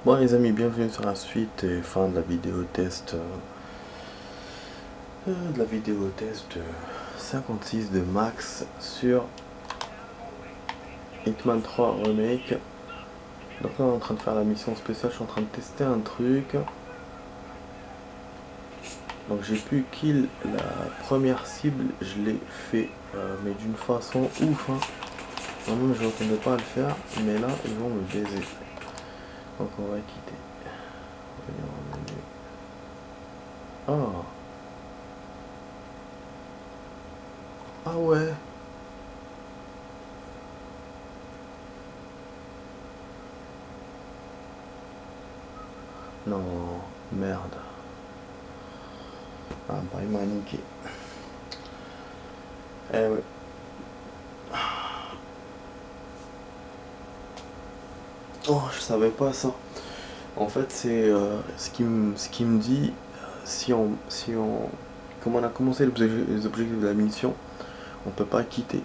Bon les amis, bienvenue sur la suite et fin de la vidéo test de la vidéo test 56 de Max sur Hitman 3 Remake. Donc là on est en train de faire la mission spéciale, je suis en train de tester un truc. Donc j'ai pu kill la première cible, je l'ai fait mais d'une façon ouf hein. Normalement je m'attendais pas à le faire, mais là ils vont me baiser. Donc on va quitter. Ah, ah ouais. Non, merde. Ah bah il m'a niqué. Eh ouais. Oh, je savais pas ça. En fait, c'est ce qui me dit comme on a commencé les objectifs de la mission, on peut pas quitter.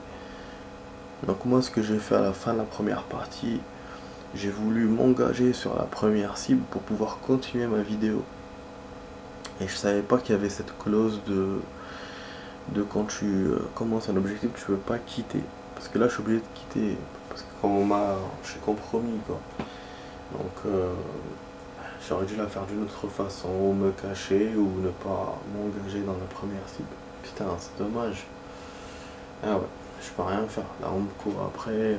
Donc moi, ce que j'ai fait à la fin de la première partie, j'ai voulu m'engager sur la première cible pour pouvoir continuer ma vidéo. Et je savais pas qu'il y avait cette clause de quand tu commences un objectif, tu peux pas quitter. Parce que là, je suis obligé de quitter parce que je suis compromis quoi. Donc j'aurais dû la faire d'une autre façon, ou me cacher, ou ne pas m'engager dans la première cible. Putain, c'est dommage. Ah ouais, je peux rien faire. Là, on me court après,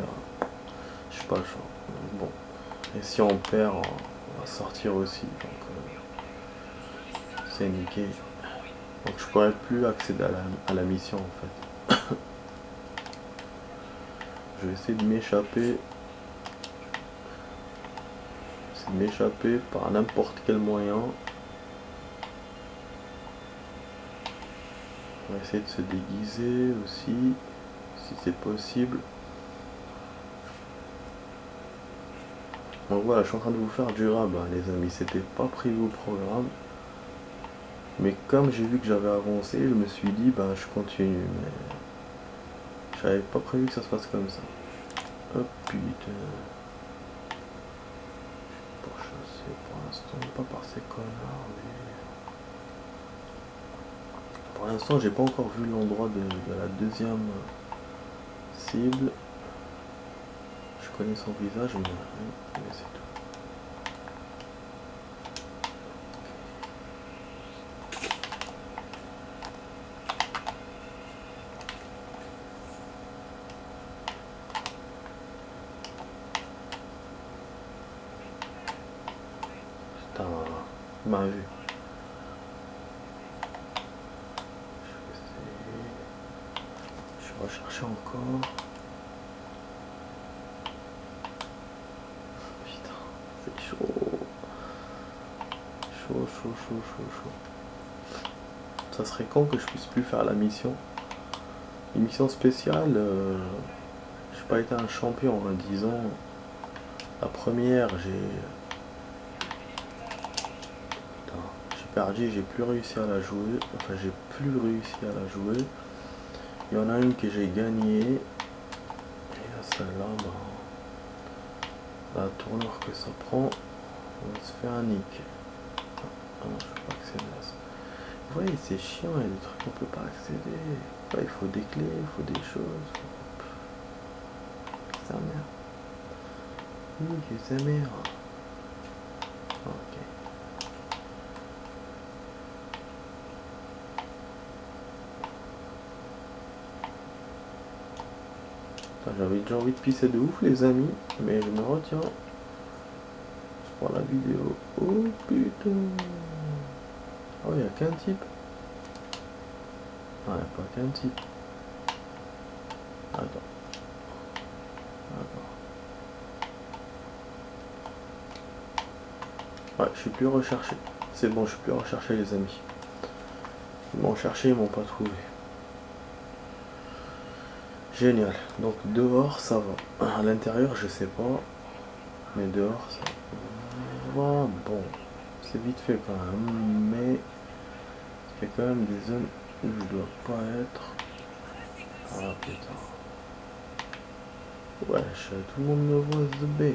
je suis pas le choix. Bon, et si on perd, on va sortir aussi. Donc, c'est niqué. Donc, je pourrais plus accéder à la mission en fait. Je vais essayer de m'échapper. C'est de m'échapper par n'importe quel moyen. On va essayer de se déguiser aussi, si c'est possible. Donc voilà, je suis en train de vous faire du rab, hein, les amis. C'était pas prévu au programme. Mais comme j'ai vu que j'avais avancé, je me suis dit, bah je continue. Mais j'avais pas prévu que ça se passe comme ça. Oh putain. Pour chasser pour l'instant, pas par ces connards, mais. Pour l'instant, j'ai pas encore vu l'endroit de la deuxième cible. Je connais son visage, mais c'est tout. Putain, il m'a vu. Je vais rechercher encore. Putain, c'est chaud. Chaud, chaud, chaud, chaud, chaud. Ça serait quand que je puisse plus faire la mission. Une mission spéciale, j'ai pas été un champion, hein, disons. La première, j'ai perdu, j'ai plus réussi à la jouer. Enfin, j'ai plus réussi à la jouer. Il y en a une que j'ai gagnée. Et à celle-là, la tournure que ça prend, on va se faire un nick. Ah non, je peux pas accéder à ça. Vous voyez, c'est chiant, il y a des trucs qu'on peut pas accéder. Ouais, il faut des clés, il faut des choses. Sa mère. Oui, sa mère. Ok. J'avais déjà envie de pisser de ouf les amis, mais je me retiens. C'est pour la vidéo. Oh putain. Oh, il n'y a qu'un type. Ah, il n'y a pas qu'un type. Attends. Ouais, je suis plus recherché. C'est bon, je suis plus recherché les amis. Ils m'ont cherché, ils m'ont pas trouvé. Génial. Donc dehors ça va. À l'intérieur je sais pas. Mais dehors ça va. Bon. C'est vite fait quand même. Mais il y a quand même des zones où je dois pas être. Ah putain. Wesh, tout le monde me voit The B.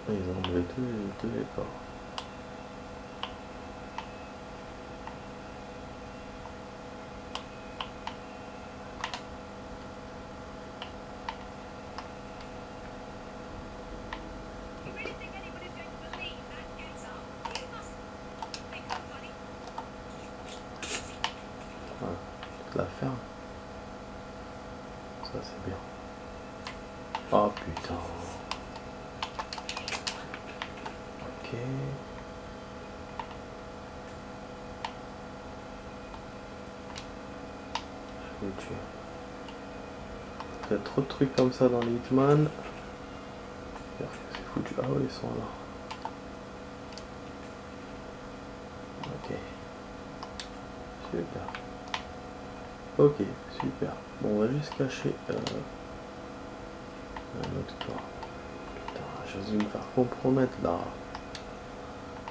Ils ont enlevé deux décors. Voilà, toute la ferme. Ça c'est bien. Oh putain. Ok. Je vais le tuer. Il y a trop de trucs comme ça dans les Hitman. C'est foutu. Ah ouais, ils sont là. Ok. Super. Ok, super. Bon, on va juste cacher un autre corps. Putain, j'ai dû me faire compromettre là.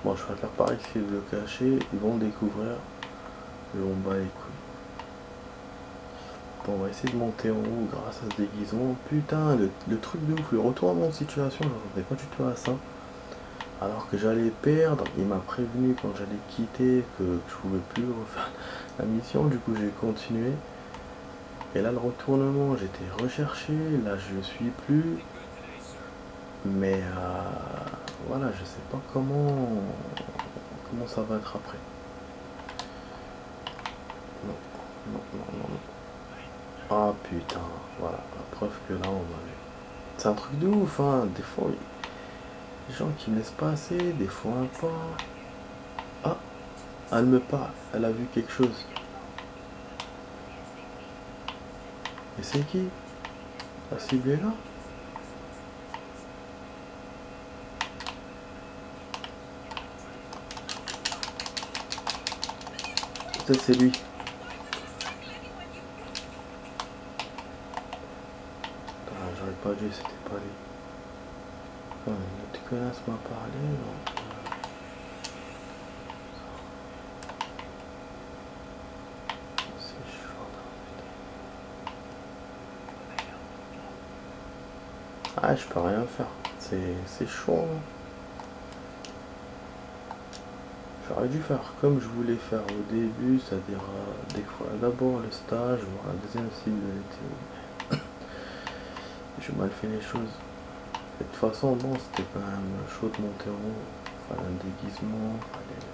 Bon, je préfère pas essayer de le cacher. Ils vont le découvrir. Et on bat les couilles. Bon, on va essayer de monter en haut grâce à ce déguisement. Putain, le truc de ouf, le retournement de situation, j'attendais pas du tout à ça. Alors que j'allais perdre, il m'a prévenu quand j'allais quitter que je pouvais plus refaire la mission, du coup j'ai continué. Et là le retournement, j'étais recherché, là je suis plus. Mais voilà, je sais pas comment ça va être après. Non, non, non, non, non. Ah putain, voilà, la preuve que là on m'avait. C'est un truc de ouf, hein, des fois, les gens qui me laissent passer, des fois pas. Ah, elle me parle, elle a vu quelque chose. Et c'est qui? La cible est là? Peut-être c'est lui. J'aurais pas dit, c'était pas lui. Quand une autre connasse m'a parlé, donc... C'est chaud, putain. Ah, je peux rien faire. C'est chaud. Hein. J'aurais dû faire comme je voulais faire au début, c'est-à-dire des fois d'abord le stage, voir la deuxième cible de l'été. J'ai mal fait les choses. Et de toute façon, bon, c'était quand même chaud de monter en haut. Fallait un déguisement, fallait...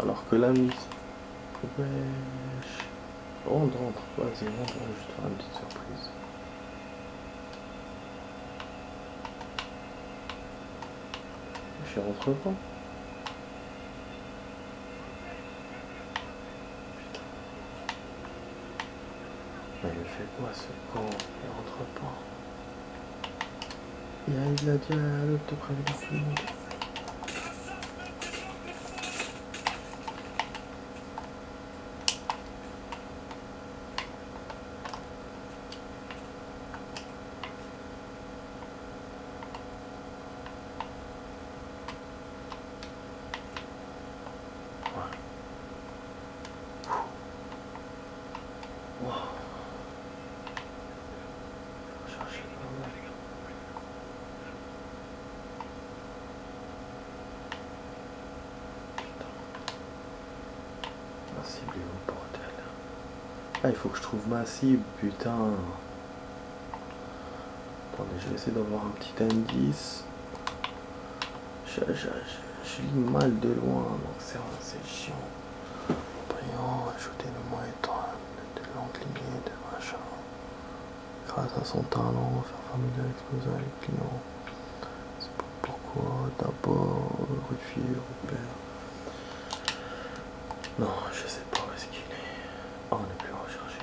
Alors que la mise... Wesh... Rentre, vas-y, rentre, je vais te faire une petite surprise. Je rentre pas. Mais il fait quoi ce con? Il rentre pas. Il a dit à l'autre de prévenir tout le monde. Ah, il faut que je trouve ma cible, putain. Attendez, je vais essayer d'avoir un petit indice. Je lis mal de loin, donc c'est chiant. Brillant, ajouter le moins étoile, de longues lignées de machin. Grâce à son talent, faire familier l'exposé avec les clients. C'est pourquoi d'abord vérifier, repère. Non, je sais pas où est-ce qu'il est. Oh, on n'est plus recherché.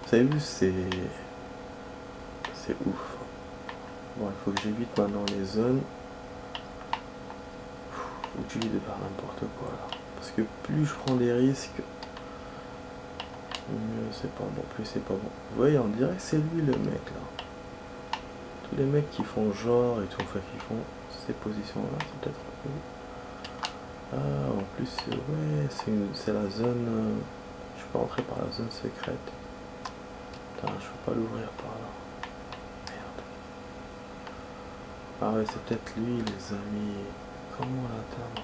Vous avez vu, c'est ouf. Bon, il faut que j'évite maintenant les zones où tu vis de faire n'importe quoi là. Parce que plus je prends des risques, mieux c'est pas bon, plus c'est pas bon. Vous voyez, on dirait que c'est lui le mec là. Tous les mecs qui font genre et tout, enfin qui font ces positions là, c'est peut-être lui. Ah, en plus, ouais, c'est la zone. Je peux rentrer par la zone secrète. Putain, je peux pas l'ouvrir par là. Ah ouais, c'est peut-être lui, les amis. Comment l'atteindre?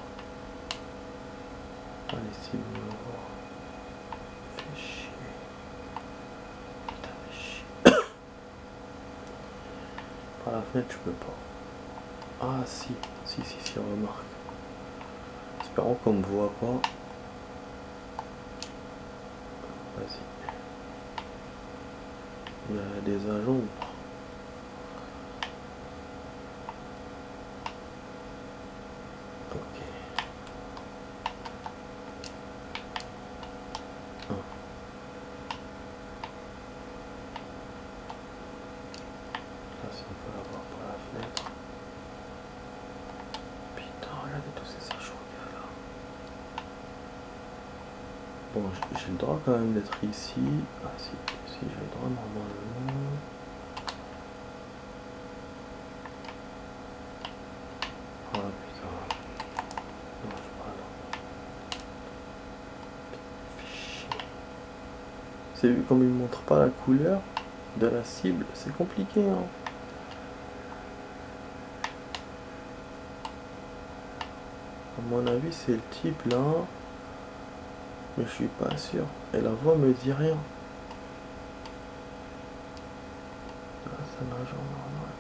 Allez, si vous me voir. Fais chier. Putain, fais chier. Par la fenêtre, je peux pas. Ah, si. Si, remarque. Espérons qu'on me voit pas. Vas-y. Il y a des agents ou pas? Ok. Ah. Là, si on peut l'avoir par la fenêtre. Putain, regardez tous ces agents qu'il y a là. Bon, j'ai le droit quand même d'être ici. Ah si, j'ai le droit normalement. Ah putain. Non, je parle. Fais chier. C'est vu comme il ne montre pas la couleur de la cible, c'est compliqué hein. À mon avis c'est le type là. Mais je suis pas sûr. Et la voix me dit rien. Ah, c'est un agent normal.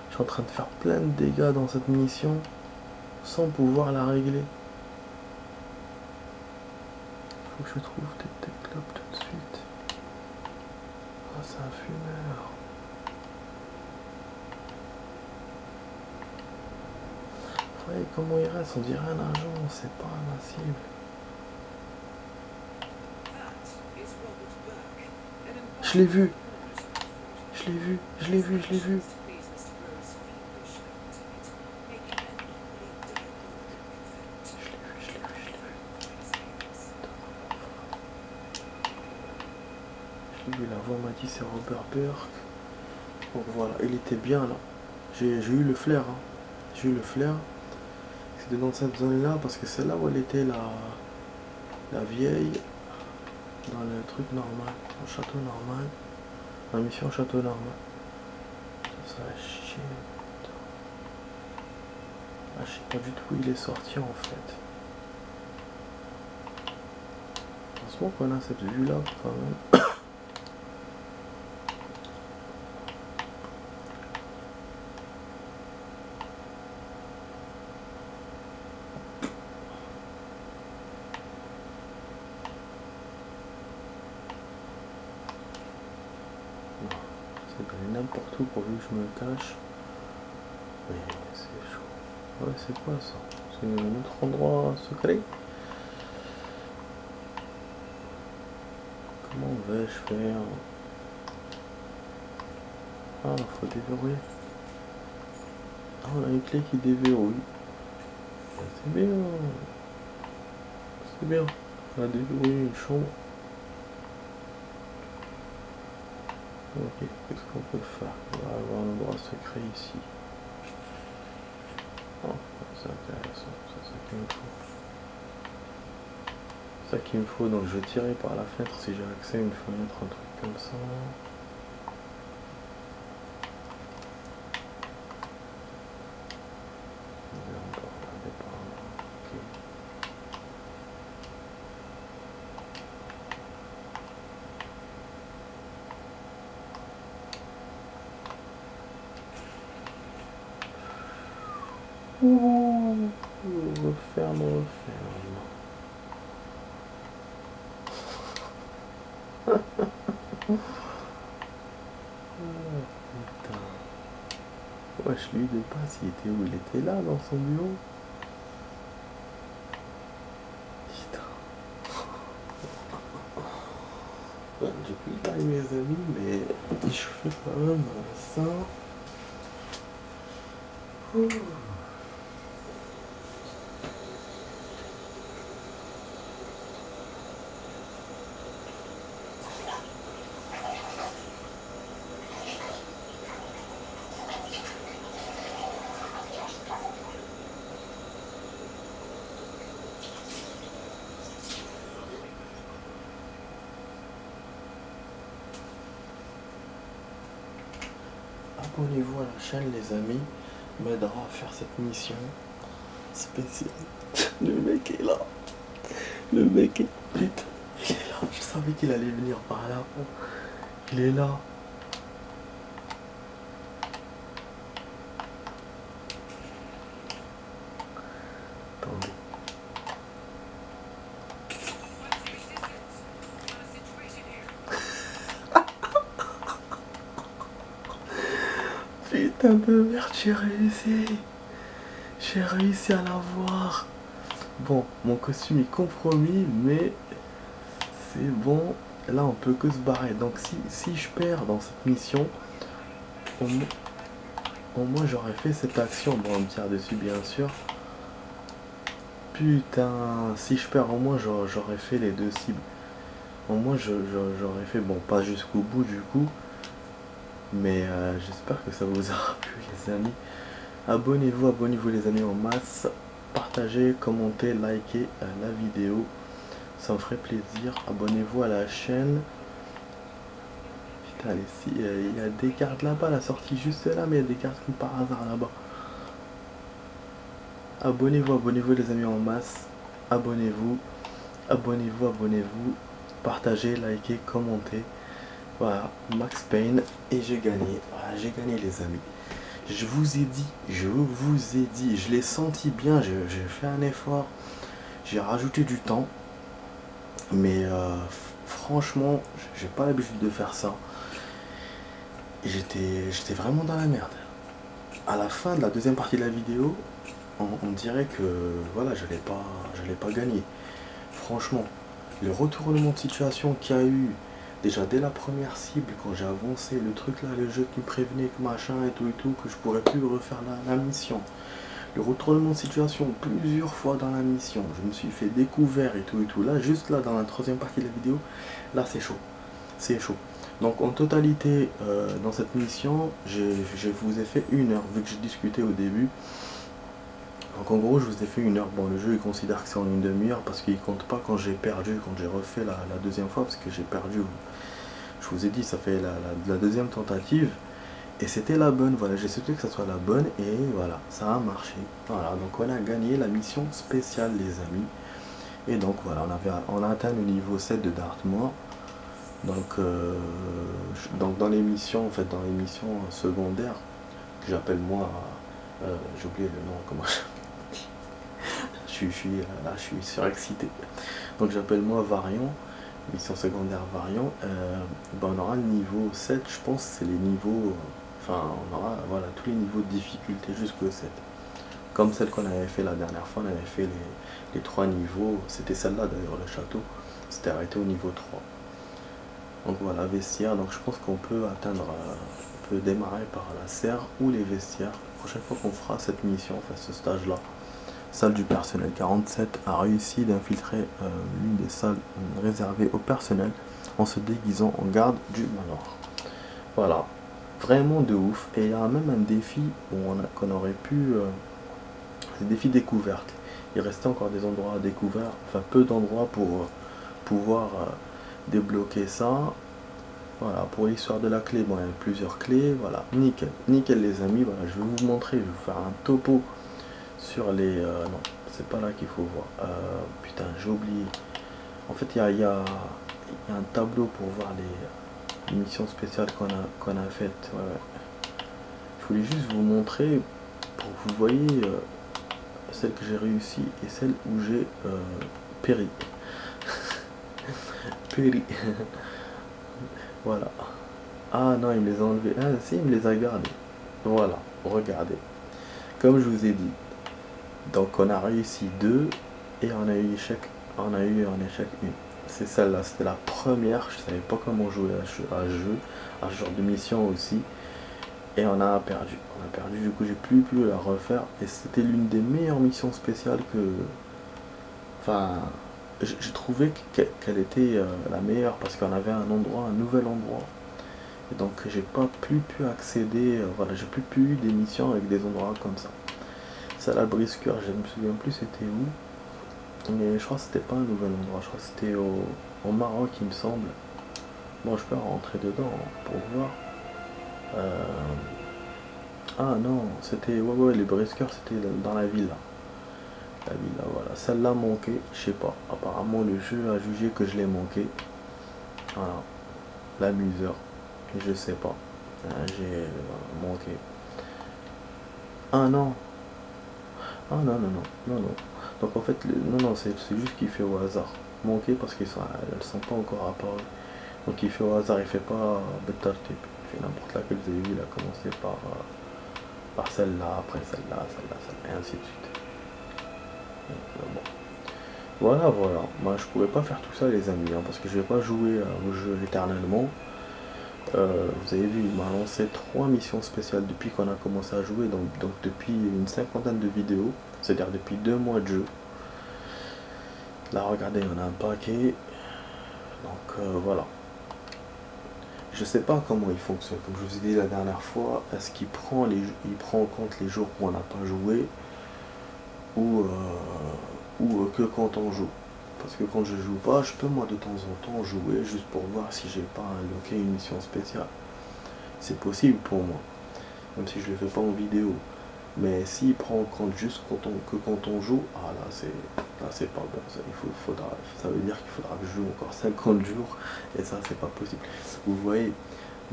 Je suis en train de faire plein de dégâts dans cette mission sans pouvoir la régler. Faut que je trouve des clopes tout de suite. Ah, c'est un fumeur. Ouais, comment il reste? On dirait un agent, c'est pas ma cible. Je l'ai vu. Je l'ai vu. La voix m'a dit c'est Robert Burke. Donc voilà, il était bien là. J'ai eu le flair. Hein. J'ai eu le flair. C'était dans cette zone là parce que c'est là où elle était la vieille. Dans le truc normal. Dans le château normal. La mission château normal. Ça va chier. Ah, je sais pas du tout où il est sorti en fait. Heureusement qu'on a cette vue là quand même. C'est d'aller n'importe où pourvu que je me cache. Mais c'est chaud. Ouais, c'est quoi ça? C'est un autre endroit secret? Comment vais-je faire? Ah, faut déverrouiller. Ah, on a une clé qui déverrouille. C'est bien. C'est bien. On a déverrouillé une chambre. Ok, qu'est-ce qu'on peut faire? On va avoir un endroit secret ici. Oh, c'est intéressant, c'est ça qu'il me faut. C'est ça qu'il me faut, donc je vais tirer par la fenêtre si j'ai accès à une fenêtre, un truc comme ça. Ouh, referme. Oh, putain. Wesh, lui de passe, il était où? Il était là, dans son bureau. Putain. Ouais, j'ai plus parlé mes amis, mais je fais quand même ça. Ouh. abonnez-vous à la chaîne les amis, m'aidera à faire cette mission spéciale. Le mec est là. Le mec est... Putain, il est là. Je savais qu'il allait venir par là. Il est là. Attendez. Putain de merde, j'ai réussi. J'ai réussi à l'avoir. Bon, mon costume est compromis, mais c'est bon. Là, on peut que se barrer. Donc, si je perds dans cette mission, au moins j'aurais fait cette action. Bon, on me tire dessus, bien sûr. Putain, si je perds, au moins j'aurais fait les deux cibles. Au moins j'aurais fait, bon, pas jusqu'au bout du coup. Mais j'espère que ça vous aura plu, les amis. Abonnez-vous les amis en masse. Partagez, commentez, likez la vidéo. Ça me ferait plaisir. Abonnez-vous à la chaîne. Putain, il y a des cartes là-bas, la sortie juste là, mais il y a des cartes comme par hasard là-bas. Abonnez-vous les amis en masse. Abonnez-vous. Partagez, likez, commentez. Voilà, Max Payne. Et j'ai gagné. Voilà, j'ai gagné les amis. Je vous ai dit, je l'ai senti bien, j'ai fait un effort, j'ai rajouté du temps, mais franchement, j'ai pas l'habitude de faire ça. J'étais vraiment dans la merde. À la fin de la deuxième partie de la vidéo, on dirait que voilà, j'allais pas gagner. Franchement, le retournement de situation qu'il y a eu, déjà dès la première cible, quand j'ai avancé, le truc là, le jeu qui me prévenait que machin et tout, que je pourrais plus refaire la mission. Le retournement de situation plusieurs fois dans la mission, je me suis fait découvert et tout. Là, juste là, dans la troisième partie de la vidéo, là c'est chaud. C'est chaud. Donc en totalité, dans cette mission, je vous ai fait 1 heure, vu que j'ai discuté au début. Donc en gros, je vous ai fait 1 heure. Bon, le jeu il considère que c'est en une demi-heure parce qu'il compte pas quand j'ai perdu, quand j'ai refait la deuxième fois, parce que j'ai perdu. Je vous ai dit, ça fait la deuxième tentative. Et c'était la bonne, voilà, j'ai souhaité que ça soit la bonne et voilà, ça a marché. Voilà, donc on a gagné la mission spéciale les amis. Et donc voilà, on a atteint le niveau 7 de Dartmoor. Donc dans les missions, en fait, dans les missions secondaires, que j'appelle moi, j'ai oublié le nom, comment je suis surexcité. Donc j'appelle moi Variant, mission secondaire Variant. On aura le niveau 7, je pense que c'est les niveaux, enfin on aura voilà, tous les niveaux de difficulté jusqu'au 7. Comme celle qu'on avait fait la dernière fois, on avait fait les 3 niveaux, c'était celle-là d'ailleurs, le château, c'était arrêté au niveau 3. Donc voilà, vestiaire, donc je pense qu'on peut atteindre, on peut démarrer par la serre ou les vestiaires. La prochaine fois qu'on fera cette mission, enfin ce stage-là, salle du personnel 47 a réussi d'infiltrer l'une des salles réservées au personnel en se déguisant en garde du manoir. Voilà, vraiment de ouf. Et il y a même un défi qu'on aurait pu... c'est défi découverte. Il restait encore des endroits à découvrir, enfin peu d'endroits pour pouvoir débloquer ça. Voilà, pour l'histoire de la clé, bon, il y a plusieurs clés, voilà, nickel, nickel les amis, voilà, je vais vous montrer, je vais vous faire un topo sur les... non, c'est pas là qu'il faut voir, putain, j'ai oublié, en fait, il y a un tableau pour voir les missions spéciales qu'on a faites, ouais, ouais. Je voulais juste vous montrer, pour que vous voyez celle que j'ai réussi et celle où j'ai péri. Péri. Voilà. Ah non, il me les a enlevés. Ah si, il me les a gardés. Voilà, regardez. Comme je vous ai dit. Donc on a réussi 2 et on a eu un échec 1. C'est celle-là, c'était la première. Je savais pas comment jouer à ce genre de mission aussi. Et on a perdu. On a perdu, du coup j'ai plus pu la refaire. Et c'était l'une des meilleures missions spéciales que... Enfin... J'ai trouvé qu'elle était la meilleure parce qu'on avait un nouvel endroit. Et donc j'ai pas pu accéder, voilà, j'ai plus eu des missions avec des endroits comme ça. Ça la brisqueur, je ne me souviens plus c'était où. Mais je crois que c'était pas un nouvel endroit, je crois que c'était au Maroc il me semble. Bon je peux rentrer dedans pour voir. Ah non, c'était... Ouais, les briskers, c'était dans la ville, là. La ville, là, voilà. Celle-là manquait, je sais pas. Apparemment, le jeu a jugé que je l'ai manqué. Voilà. L'amuseur. Je sais pas. J'ai manqué. Ah non. Ah non, non, non. Non, non. Donc en fait, non, non, c'est juste qu'il fait au hasard. Manqué parce qu'elles sont pas encore apparues. Donc il fait au hasard, il fait pas better type. Il fait n'importe laquelle vous avez vu, il a commencé par celle-là, après celle-là, celle-là, celle-là, et ainsi de suite. Donc, bon. Voilà, voilà. Moi, je pourrais pas faire tout ça, les amis, hein, parce que je vais pas jouer au jeu éternellement. Vous avez vu, il m'a lancé 3 missions spéciales depuis qu'on a commencé à jouer, donc depuis une cinquantaine de vidéos, c'est-à-dire depuis 2 mois de jeu. Là, regardez, on a un paquet. Donc voilà. Je sais pas comment il fonctionne. Comme je vous ai dit la dernière fois, est-ce qu'il prend il prend en compte les jours où on n'a pas joué ou que quand on joue. Parce que quand je joue pas, je peux moi de temps en temps jouer juste pour voir si j'ai pas unlocké une mission spéciale. C'est possible pour moi, même si je le fais pas en vidéo. Mais s'il prend en compte juste quand on joue, ah là c'est pas bon. Ça veut dire qu'il faudra que je joue encore 50 jours et ça c'est pas possible. Vous voyez,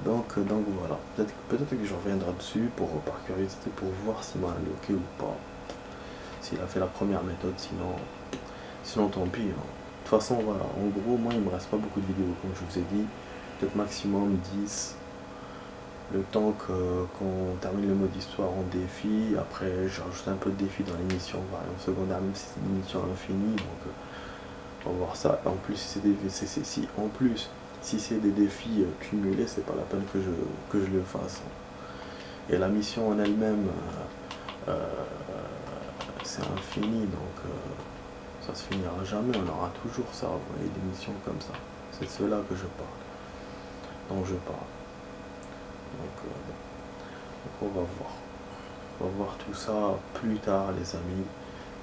donc voilà. Peut-être que je reviendrai dessus par curiosité pour voir s'il m'a unlocké ou pas. S'il a fait la première méthode, sinon tant pis, hein. De toute façon voilà, en gros moi il me reste pas beaucoup de vidéos comme je vous ai dit, peut-être maximum 10. Le temps qu'on termine le mode histoire en défi, après je rajoute un peu de défi dans l'émission variant secondaire, même si c'est une émission infinie, donc on va voir ça. En plus si c'est des défis cumulés, c'est pas la peine que je le fasse. Et la mission en elle-même, c'est infini, donc ça se finira jamais, on aura toujours ça, vous voyez, des missions comme ça. C'est de cela que je parle, dont je parle. Donc on va voir. On va voir tout ça plus tard les amis.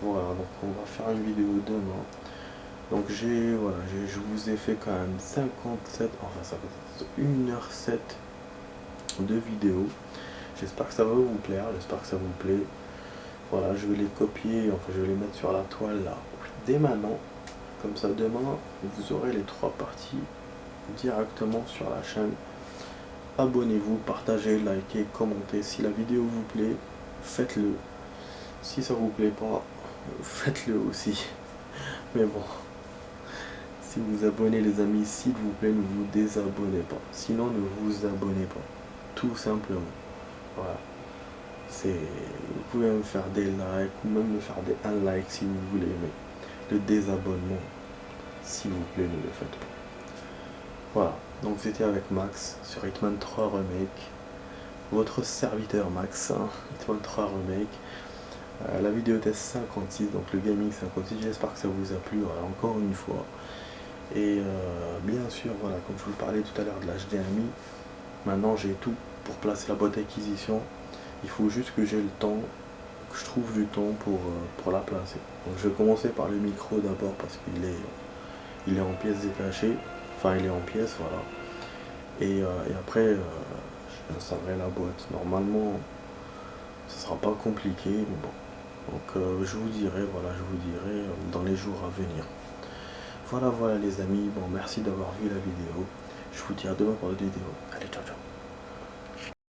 Voilà, donc on va faire une vidéo demain. Donc je vous ai fait quand même 57, enfin ça fait 1h07 de vidéo. J'espère que ça va vous plaire, j'espère que ça vous plaît. Voilà, je vais les copier, enfin je vais les mettre sur la toile là, dès maintenant. Comme ça demain, vous aurez les 3 parties directement sur la chaîne. Abonnez-vous, partagez, likez, commentez. Si la vidéo vous plaît, faites-le. Si ça vous plaît pas, faites-le aussi. Mais bon, si vous abonnez les amis, s'il vous plaît, ne vous désabonnez pas. Sinon, ne vous abonnez pas. Tout simplement. Voilà. Vous pouvez me faire des likes ou même me faire des unlikes si vous voulez, mais le désabonnement, s'il vous plaît, ne le faites pas. Voilà. Donc c'était avec Max sur Hitman 3 Remake. Votre serviteur Max, hein, Hitman 3 Remake. La vidéo test 56, donc le gaming 56, j'espère que ça vous a plu, voilà, encore une fois. Et bien sûr, voilà, comme je vous parlais tout à l'heure de l'HDMI, maintenant j'ai tout pour placer la boîte d'acquisition. Il faut juste que j'ai le temps, que je trouve du temps pour la placer. Donc je vais commencer par le micro d'abord parce qu'il est en pièces détachées, enfin il est en pièces, voilà. Et après, j'installerai la boîte. Normalement, ce sera pas compliqué, mais bon. Donc je vous dirai, voilà, dans les jours à venir. Voilà les amis, bon merci d'avoir vu la vidéo. Je vous dis à demain pour une vidéo. Allez, ciao ciao.